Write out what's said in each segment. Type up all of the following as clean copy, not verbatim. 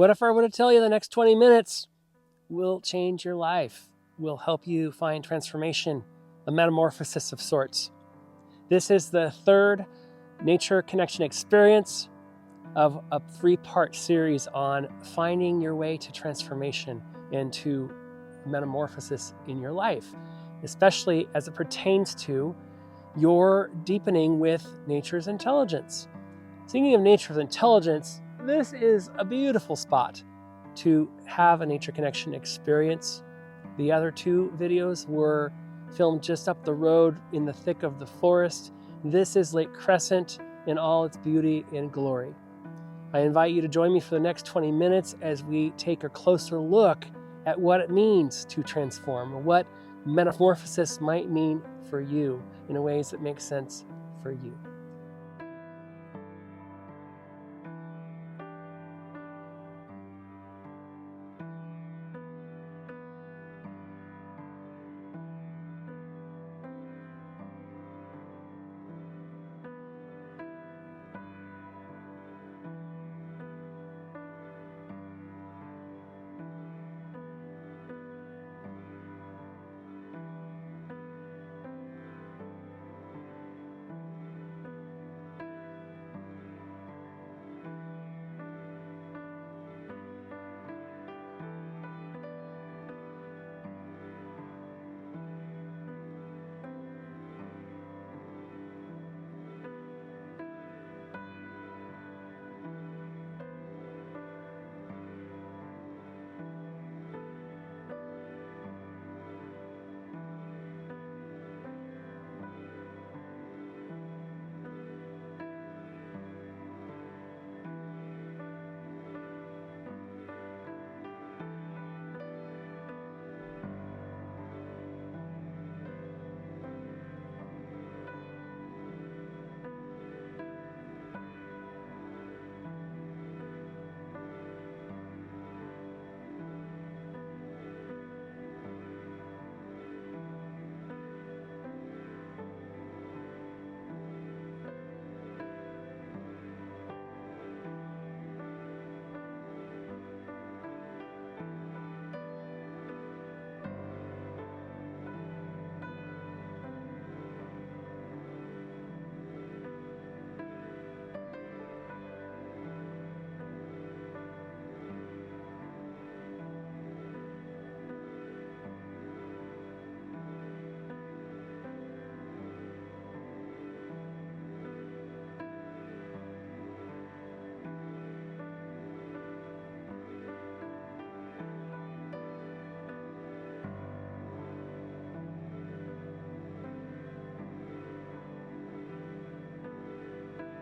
What if I were to tell you the next 20 minutes will change your life, will help you find transformation, a metamorphosis of sorts? This is the third nature connection experience of a 3-part series on finding your way to transformation and to metamorphosis in your life, especially as it pertains to your deepening with nature's intelligence. Speaking of nature's intelligence, this is a beautiful spot to have a nature connection experience. The other 2 videos were filmed just up the road in the thick of the forest. This is Lake Crescent in all its beauty and glory. I invite you to join me for the next 20 minutes as we take a closer look at what it means to transform, what metamorphosis might mean for you in ways that make sense for you.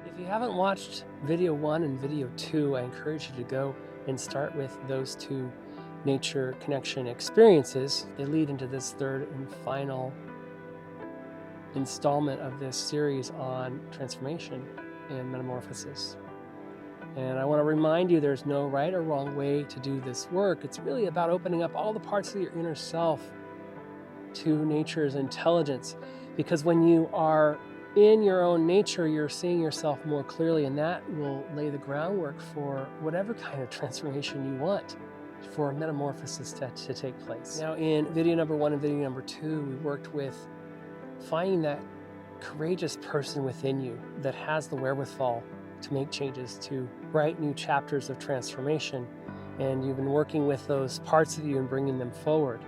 If you haven't watched video 1 and video 2, I encourage you to go and start with those 2 nature connection experiences. They lead into this third and final installment of this series on transformation and metamorphosis. And I want to remind you there's no right or wrong way to do this work. It's really about opening up all the parts of your inner self to nature's intelligence, because when you are in your own nature, you're seeing yourself more clearly, and that will lay the groundwork for whatever kind of transformation you want for metamorphosis to take place. Now, in video number 1 and video number 2, we worked with finding that courageous person within you that has the wherewithal to make changes, to write new chapters of transformation. And you've been working with those parts of you and bringing them forward.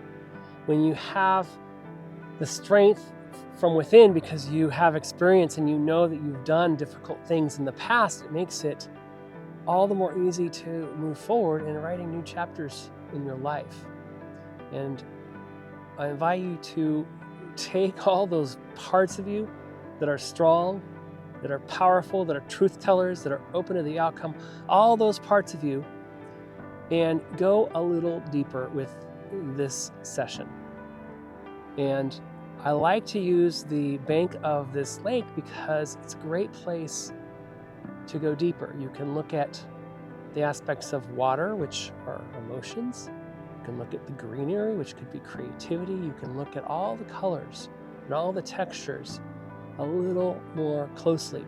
When you have the strength from within because you have experience and you know that you've done difficult things in the past, it makes it all the more easy to move forward in writing new chapters in your life. And I invite you to take all those parts of you that are strong, that are powerful, that are truth tellers, that are open to the outcome, all those parts of you, and go a little deeper with this session. And I like to use the bank of this lake because it's a great place to go deeper. You can look at the aspects of water, which are emotions. You can look at the greenery, which could be creativity. You can look at all the colors and all the textures a little more closely.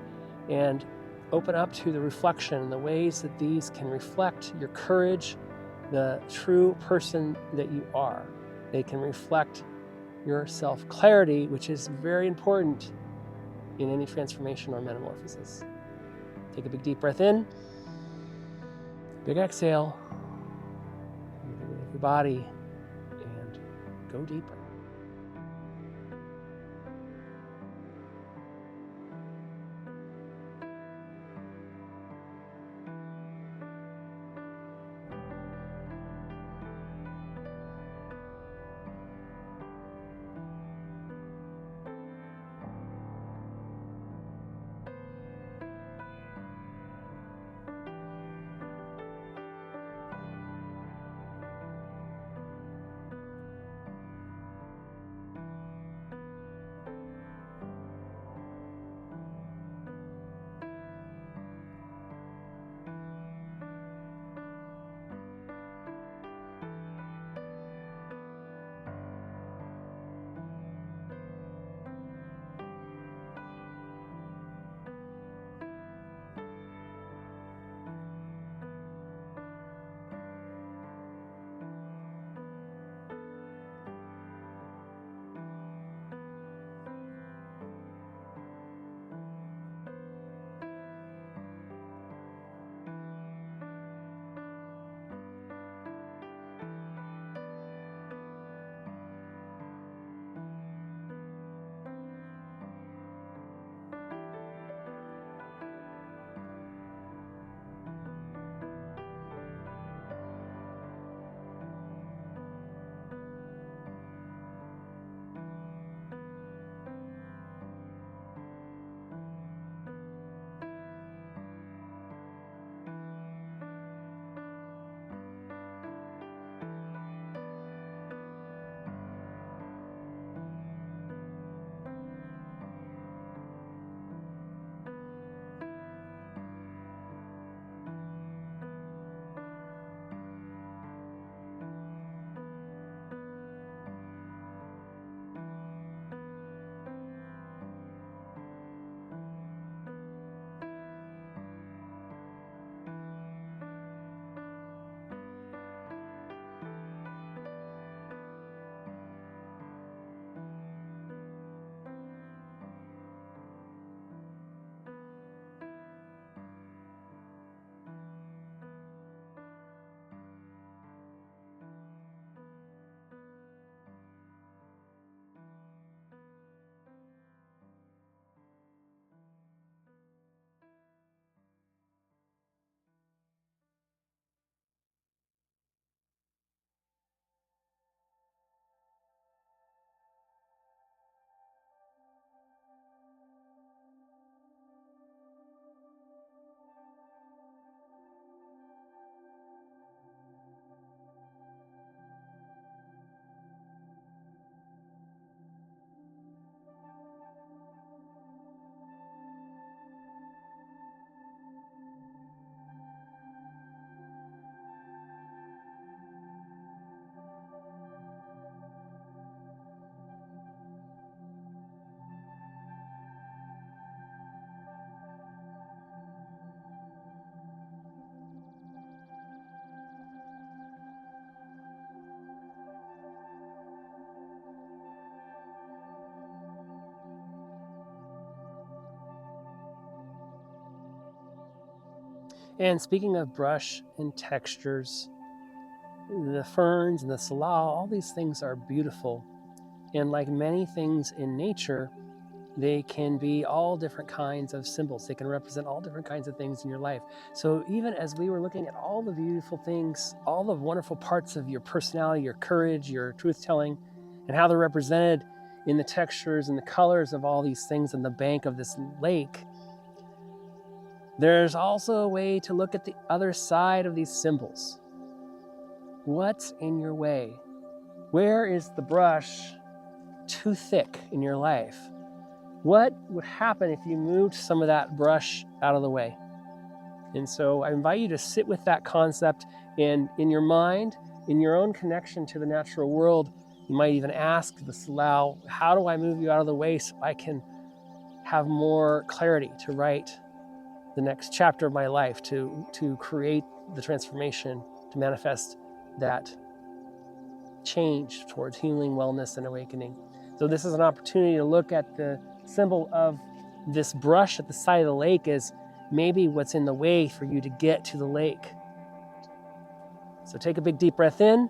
And open up to the reflection and the ways that these can reflect your courage, the true person that you are. They can reflect your self-clarity, which is very important in any transformation or metamorphosis. Take a big deep breath in, big exhale, move the weight of your body, and go deeper. And speaking of brush and textures, the ferns and the salal, all these things are beautiful. And like many things in nature, they can be all different kinds of symbols. They can represent all different kinds of things in your life. So even as we were looking at all the beautiful things, all the wonderful parts of your personality, your courage, your truth-telling, and how they're represented in the textures and the colors of all these things on the bank of this lake, there's also a way to look at the other side of these symbols. What's in your way? Where is the brush too thick in your life? What would happen if you moved some of that brush out of the way? And so I invite you to sit with that concept, and in your mind, in your own connection to the natural world, you might even ask the Salao, how do I move you out of the way so I can have more clarity to write the next chapter of my life, to create the transformation, to manifest that change towards healing, wellness, and awakening. So this is an opportunity to look at the symbol of this brush at the side of the lake as maybe what's in the way for you to get to the lake. So take a big deep breath in,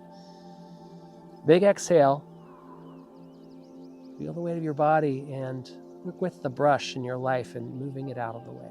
big exhale, feel the weight of your body, and work with the brush in your life and moving it out of the way.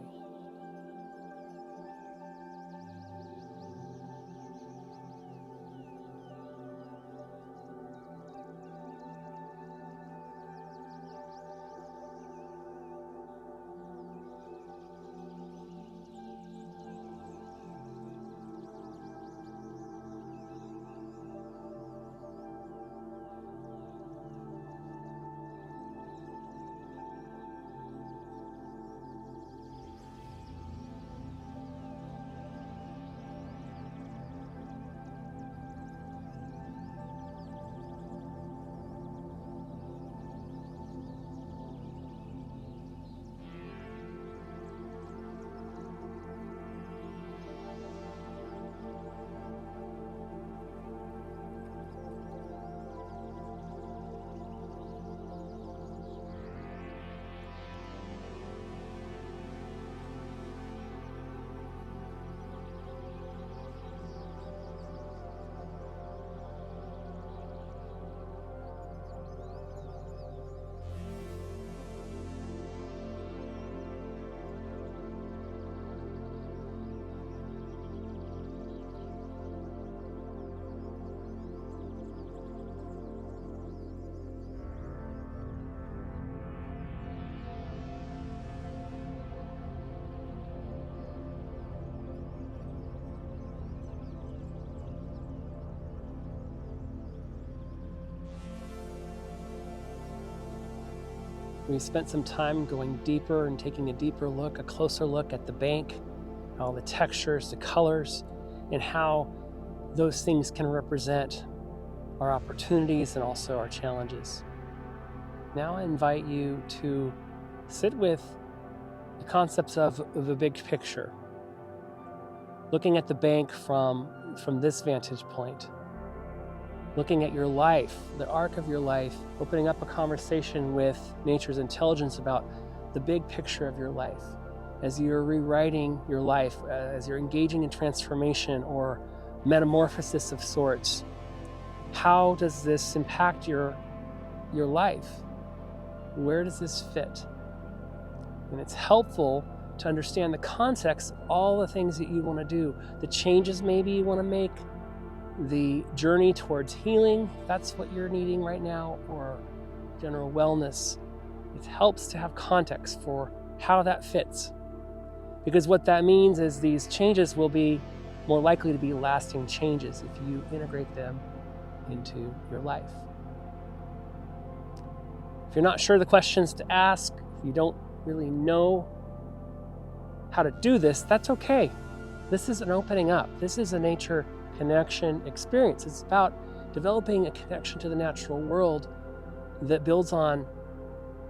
We spent some time going deeper and taking a deeper look, a closer look at the bank, all the textures, the colors, and how those things can represent our opportunities and also our challenges. Now I invite you to sit with the concepts of the big picture, looking at the bank from this vantage point, looking at your life, the arc of your life, opening up a conversation with nature's intelligence about the big picture of your life. As you're rewriting your life, as you're engaging in transformation or metamorphosis of sorts, how does this impact your life? Where does this fit? And it's helpful to understand the context of all the things that you want to do, the changes maybe you want to make, the journey towards healing, if that's what you're needing right now, or general wellness. It helps to have context for how that fits. Because what that means is these changes will be more likely to be lasting changes if you integrate them into your life. If you're not sure the questions to ask, if you don't really know how to do this, that's okay. This is an opening up. This is a nature connection experience. It's about developing a connection to the natural world that builds on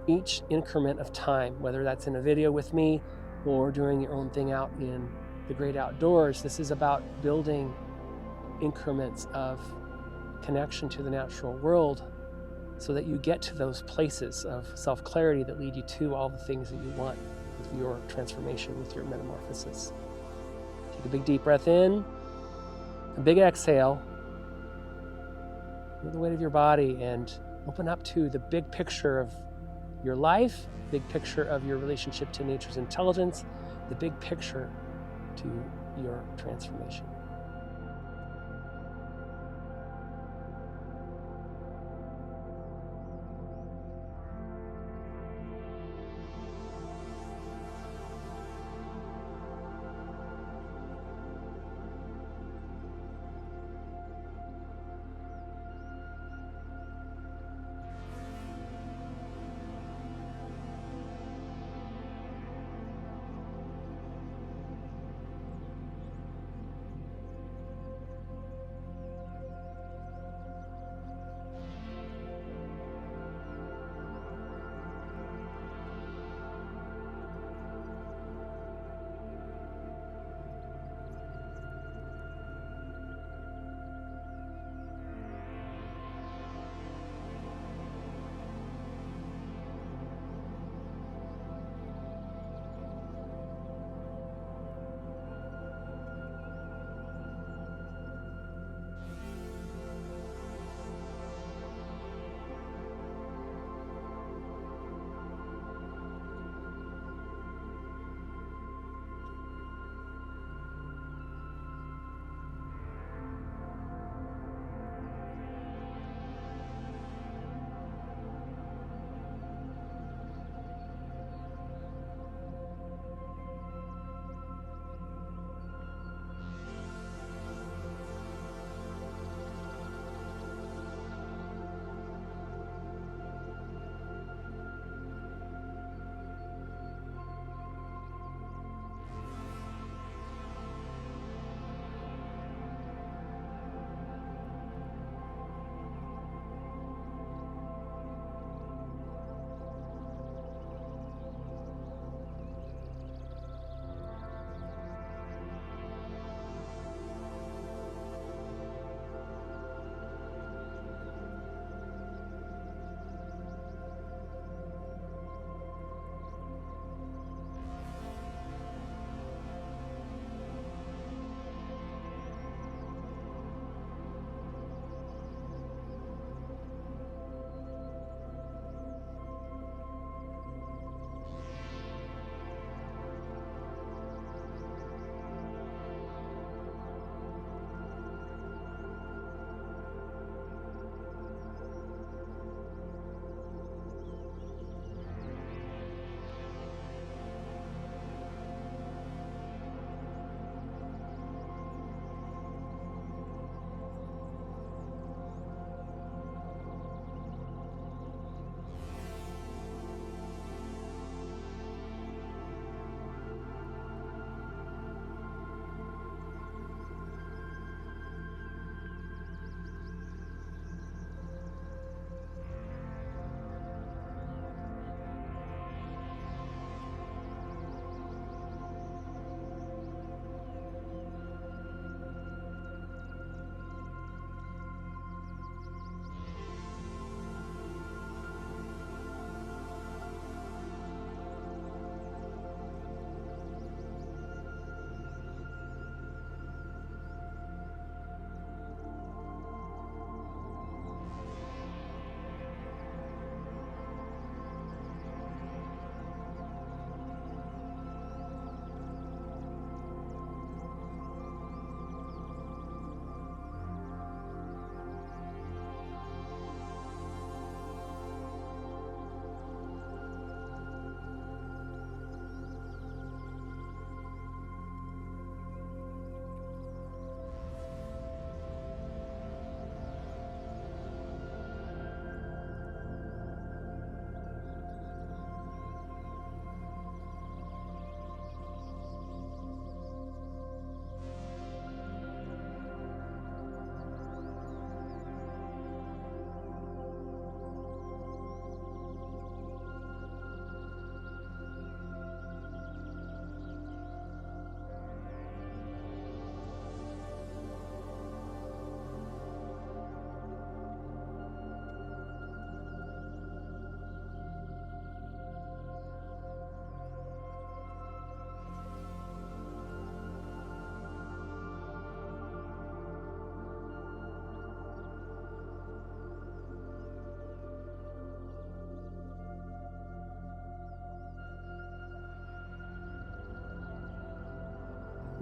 each increment of time, whether that's in a video with me or doing your own thing out in the great outdoors. This is about building increments of connection to the natural world so that you get to those places of self-clarity that lead you to all the things that you want with your transformation, with your metamorphosis. Take a big deep breath in, a big exhale, feel the weight of your body, and open up to the big picture of your life, big picture of your relationship to nature's intelligence, the big picture to your transformation.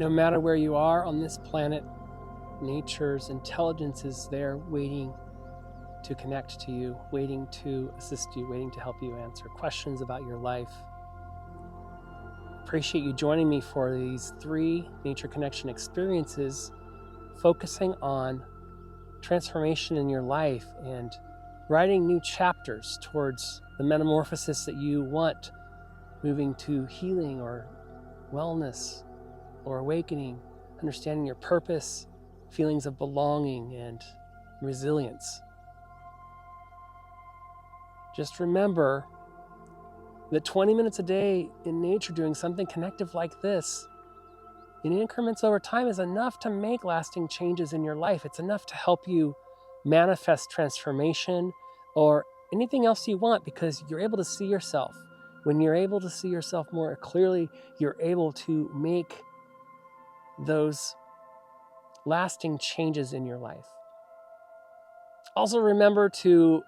No matter where you are on this planet, nature's intelligence is there waiting to connect to you, waiting to assist you, waiting to help you answer questions about your life. Appreciate you joining me for these 3 nature connection experiences, focusing on transformation in your life and writing new chapters towards the metamorphosis that you want, moving to healing or wellness or awakening, understanding your purpose, feelings of belonging and resilience. Just remember that 20 minutes a day in nature doing something connective like this in increments over time is enough to make lasting changes in your life. It's enough to help you manifest transformation or anything else you want, because you're able to see yourself. When you're able to see yourself more clearly, you're able to make those lasting changes in your life. Also remember to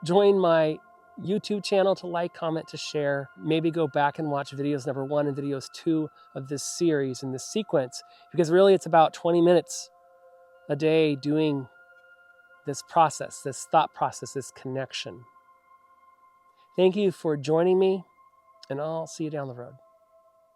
join my YouTube channel, to like, comment, to share. Maybe go back and watch videos number 1 and videos 2 of this series and this sequence, because really it's about 20 minutes a day doing this process, this thought process, this connection. Thank you for joining me, and I'll see you down the road.